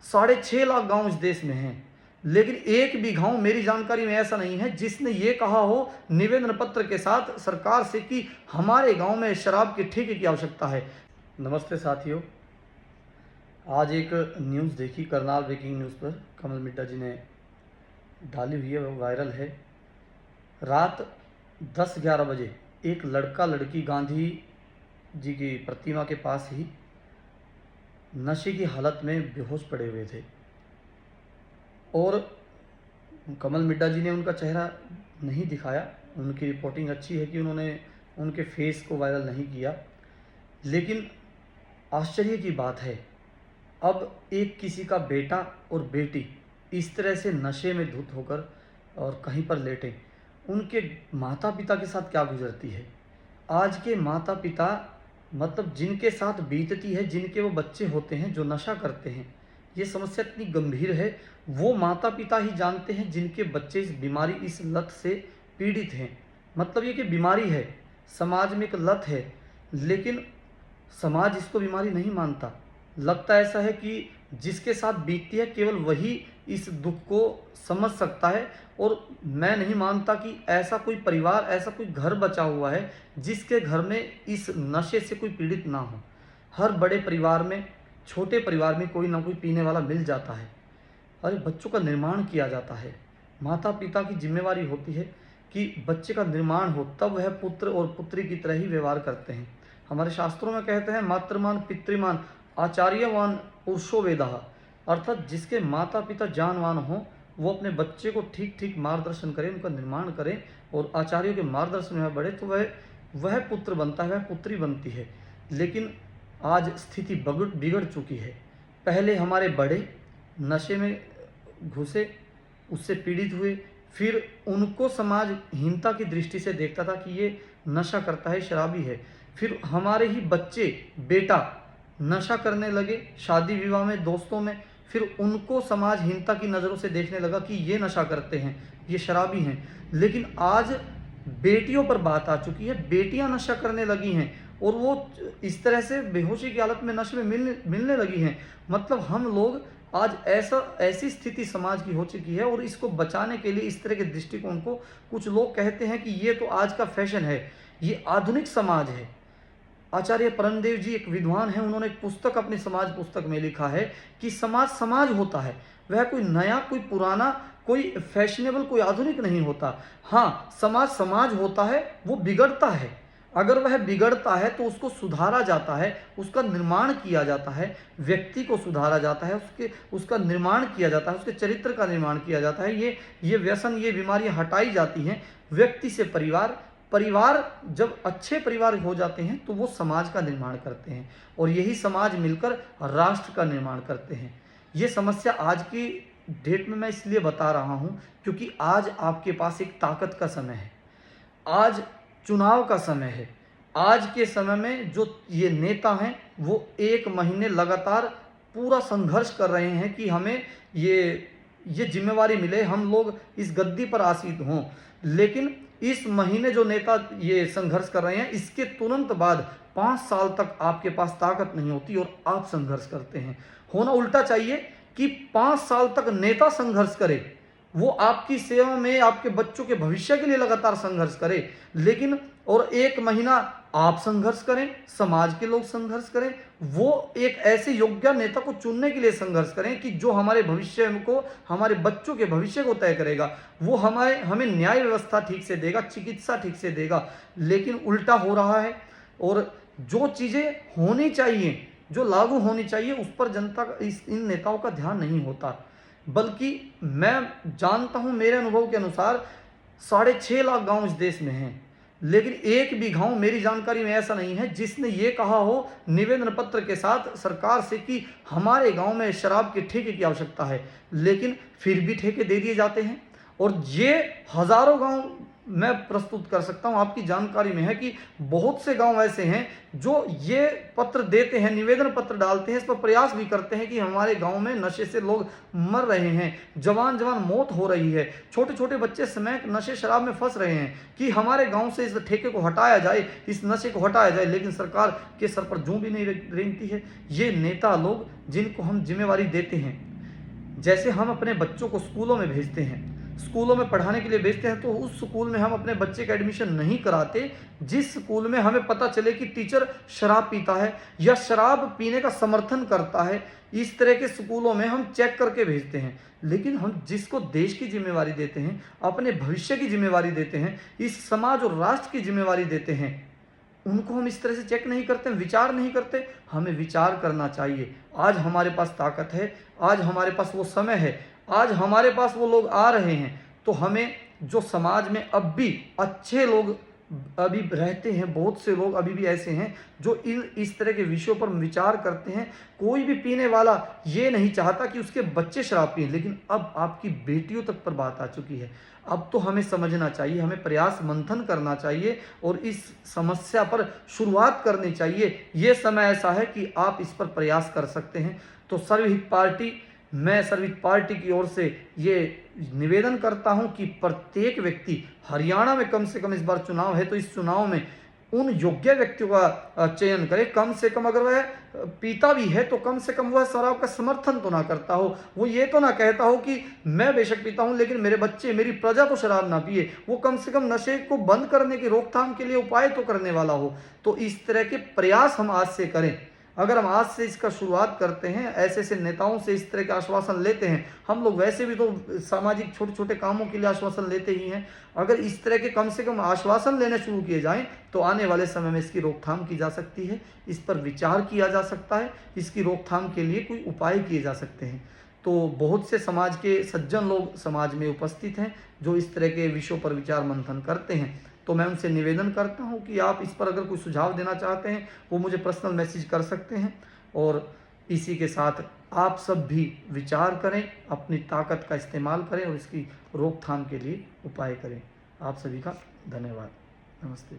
6.5 लाख गांव इस देश में हैं, लेकिन एक भी गांव मेरी जानकारी में ऐसा नहीं है जिसने ये कहा हो निवेदन पत्र के साथ सरकार से कि हमारे गांव में शराब के ठेके की आवश्यकता है। नमस्ते साथियों, आज एक न्यूज़ देखी, करनाल ब्रेकिंग न्यूज़ पर कमल मिड्डा जी ने डाली हुई है, वो वायरल है। रात 10-11 बजे एक लड़का लड़की गांधी जी की प्रतिमा के पास ही नशे की हालत में बेहोश पड़े हुए थे और कमल मिड्डा जी ने उनका चेहरा नहीं दिखाया। उनकी रिपोर्टिंग अच्छी है कि उन्होंने उनके फेस को वायरल नहीं किया, लेकिन आश्चर्य की बात है, अब एक किसी का बेटा और बेटी इस तरह से नशे में धुत होकर और कहीं पर लेटे, उनके माता पिता के साथ क्या गुजरती है। आज के माता पिता मतलब जिनके साथ बीतती है, जिनके वो बच्चे होते हैं जो नशा करते हैं, ये समस्या इतनी गंभीर है, वो माता पिता ही जानते हैं जिनके बच्चे इस बीमारी, इस लत से पीड़ित हैं। मतलब ये कि बीमारी है, समाज में एक लत है, लेकिन समाज इसको बीमारी नहीं मानता। लगता ऐसा है कि जिसके साथ बीतती है केवल वही इस दुख को समझ सकता है, और मैं नहीं मानता कि ऐसा कोई परिवार, ऐसा कोई घर बचा हुआ है जिसके घर में इस नशे से कोई पीड़ित ना हो। हर बड़े परिवार में, छोटे परिवार में कोई ना कोई पीने वाला मिल जाता है। अरे बच्चों का निर्माण किया जाता है, माता पिता की जिम्मेवारी होती है कि बच्चे का निर्माण हो, तब वह पुत्र और पुत्री की तरह ही व्यवहार करते हैं। हमारे शास्त्रों में कहते हैं मातृमान पितृमान आचार्यवान पुरुषो वेदः, अर्थात जिसके माता पिता जानवान हों वो अपने बच्चे को ठीक ठीक मार्गदर्शन करें, उनका निर्माण करें और आचार्यों के मार्गदर्शन में बढ़े तो वह पुत्र बनता है, वह पुत्री बनती है। लेकिन आज स्थिति बिगड़ चुकी है। पहले हमारे बड़े नशे में घुसे, उससे पीड़ित हुए, फिर उनको समाज हीनता की दृष्टि से देखता था कि ये नशा करता है, शराबी है। फिर हमारे ही बच्चे, बेटा नशा करने लगे शादी विवाह में, दोस्तों में, फिर उनको समाज हीनता की नज़रों से देखने लगा कि ये नशा करते हैं, ये शराबी हैं। लेकिन आज बेटियों पर बात आ चुकी है, बेटियां नशा करने लगी हैं और वो इस तरह से बेहोशी की हालत में नशे में मिलने लगी हैं। मतलब हम लोग आज ऐसी स्थिति समाज की हो चुकी है, और इसको बचाने के लिए इस तरह के दृष्टिकोण को कुछ लोग कहते हैं कि ये तो आज का फैशन है, ये आधुनिक समाज है। आचार्य परमदेव जी एक विद्वान हैं, उन्होंने एक पुस्तक अपनी समाज पुस्तक में लिखा है कि समाज समाज होता है, वह कोई नया, कोई पुराना, कोई फैशनेबल, कोई आधुनिक नहीं होता। हाँ, समाज समाज होता है, वो बिगड़ता है। अगर वह बिगड़ता है तो उसको सुधारा जाता है, उसका निर्माण किया जाता है, व्यक्ति को सुधारा जाता है, उसका निर्माण किया जाता है, उसके चरित्र का निर्माण किया जाता है। ये व्यसन, ये बीमारियां हटाई जाती हैं व्यक्ति से परिवार। परिवार जब अच्छे परिवार हो जाते हैं तो वो समाज का निर्माण करते हैं, और यही समाज मिलकर राष्ट्र का निर्माण करते हैं। ये समस्या आज की डेट में मैं इसलिए बता रहा हूँ क्योंकि आज आपके पास एक ताकत का समय है, आज चुनाव का समय है। आज के समय में जो ये नेता हैं वो 1 महीने लगातार पूरा संघर्ष कर रहे हैं कि हमें ये जिम्मेवारी मिले, हम लोग इस गद्दी पर आसीन हों। लेकिन इस महीने जो नेता ये संघर्ष कर रहे हैं, इसके तुरंत बाद 5 साल तक आपके पास ताकत नहीं होती और आप संघर्ष करते हैं। होना उल्टा चाहिए कि 5 साल तक नेता संघर्ष करे, वो आपकी सेवा में, आपके बच्चों के भविष्य के लिए लगातार संघर्ष करे। लेकिन और 1 महीना आप संघर्ष करें, समाज के लोग संघर्ष करें, वो एक ऐसे योग्य नेता को चुनने के लिए संघर्ष करें कि जो हमारे भविष्य को, हमारे बच्चों के भविष्य को तय करेगा, वो हमें न्याय व्यवस्था ठीक से देगा, चिकित्सा ठीक से देगा। लेकिन उल्टा हो रहा है, और जो चीज़ें होनी चाहिए, जो लागू होनी चाहिए, उस पर जनता का, इन नेताओं का ध्यान नहीं होता। बल्कि मैं जानता हूं, मेरे अनुभव के अनुसार 6.5 लाख गांव इस देश में हैं, लेकिन एक भी गांव मेरी जानकारी में ऐसा नहीं है जिसने ये कहा हो निवेदन पत्र के साथ सरकार से कि हमारे गांव में शराब के ठेके की आवश्यकता है। लेकिन फिर भी ठेके दे दिए जाते हैं, और ये हजारों गांव मैं प्रस्तुत कर सकता हूं। आपकी जानकारी में है कि बहुत से गांव ऐसे हैं जो ये पत्र देते हैं, निवेदन पत्र डालते हैं, इस पर प्रयास भी करते हैं कि हमारे गांव में नशे से लोग मर रहे हैं, जवान जवान मौत हो रही है, छोटे छोटे बच्चे समय नशे शराब में फंस रहे हैं, कि हमारे गांव से इस ठेके को हटाया जाए, इस नशे को हटाया जाए। लेकिन सरकार के सर पर जूं भी नहीं रेंगती है। ये नेता लोग जिनको हम जिम्मेवारी देते हैं, जैसे हम अपने बच्चों को स्कूलों में भेजते हैं, स्कूलों में पढ़ाने के लिए भेजते हैं, तो उस स्कूल में हम अपने बच्चे का एडमिशन नहीं कराते जिस स्कूल में हमें पता चले कि टीचर शराब पीता है या शराब पीने का समर्थन करता है। इस तरह के स्कूलों में हम चेक करके भेजते हैं। लेकिन हम जिसको देश की जिम्मेवारी देते हैं, अपने भविष्य की जिम्मेवारी देते हैं, इस समाज और राष्ट्र की जिम्मेवारी देते हैं, उनको हम इस तरह से चेक नहीं करते, विचार नहीं करते। हमें विचार करना चाहिए। आज हमारे पास ताकत है, आज हमारे पास वो समय है, आज हमारे पास वो लोग आ रहे हैं, तो हमें जो समाज में अब भी अच्छे लोग अभी रहते हैं, बहुत से लोग अभी भी ऐसे हैं जो इस तरह के विषयों पर विचार करते हैं। कोई भी पीने वाला ये नहीं चाहता कि उसके बच्चे शराब पिएं, लेकिन अब आपकी बेटियों तक पर बात आ चुकी है। अब तो हमें समझना चाहिए, हमें प्रयास मंथन करना चाहिए और इस समस्या पर शुरुआत करनी चाहिए। ये समय ऐसा है कि आप इस पर प्रयास कर सकते हैं। तो मैं सर्वहित पार्टी की ओर से ये निवेदन करता हूं कि प्रत्येक व्यक्ति, हरियाणा में कम से कम इस बार चुनाव है, तो इस चुनाव में उन योग्य व्यक्तियों का चयन करे। कम से कम अगर वह पीता भी है तो कम से कम वह शराब का समर्थन तो ना करता हो, वो ये तो ना कहता हो कि मैं बेशक पीता हूं लेकिन मेरे बच्चे, मेरी प्रजा तो शराब ना पिए। वो कम से कम नशे को बंद करने की रोकथाम के लिए उपाय तो करने वाला हो। तो इस तरह के प्रयास हम आज से करें। अगर हम आज से इसका शुरुआत करते हैं, ऐसे ऐसे नेताओं से इस तरह के आश्वासन लेते हैं, हम लोग वैसे भी तो सामाजिक छोटे छोटे कामों के लिए आश्वासन लेते ही हैं। अगर इस तरह के कम से कम आश्वासन लेने शुरू किए जाएं तो आने वाले समय में इसकी रोकथाम की जा सकती है, इस पर विचार किया जा सकता है, इसकी रोकथाम के लिए कोई उपाय किए जा सकते हैं। तो बहुत से समाज के सज्जन लोग समाज में उपस्थित हैं जो इस तरह के विषयों पर विचार मंथन करते हैं। तो मैं उनसे निवेदन करता हूं कि आप इस पर अगर कोई सुझाव देना चाहते हैं वो मुझे पर्सनल मैसेज कर सकते हैं। और इसी के साथ आप सब भी विचार करें, अपनी ताकत का इस्तेमाल करें और इसकी रोकथाम के लिए उपाय करें। आप सभी का धन्यवाद। नमस्ते।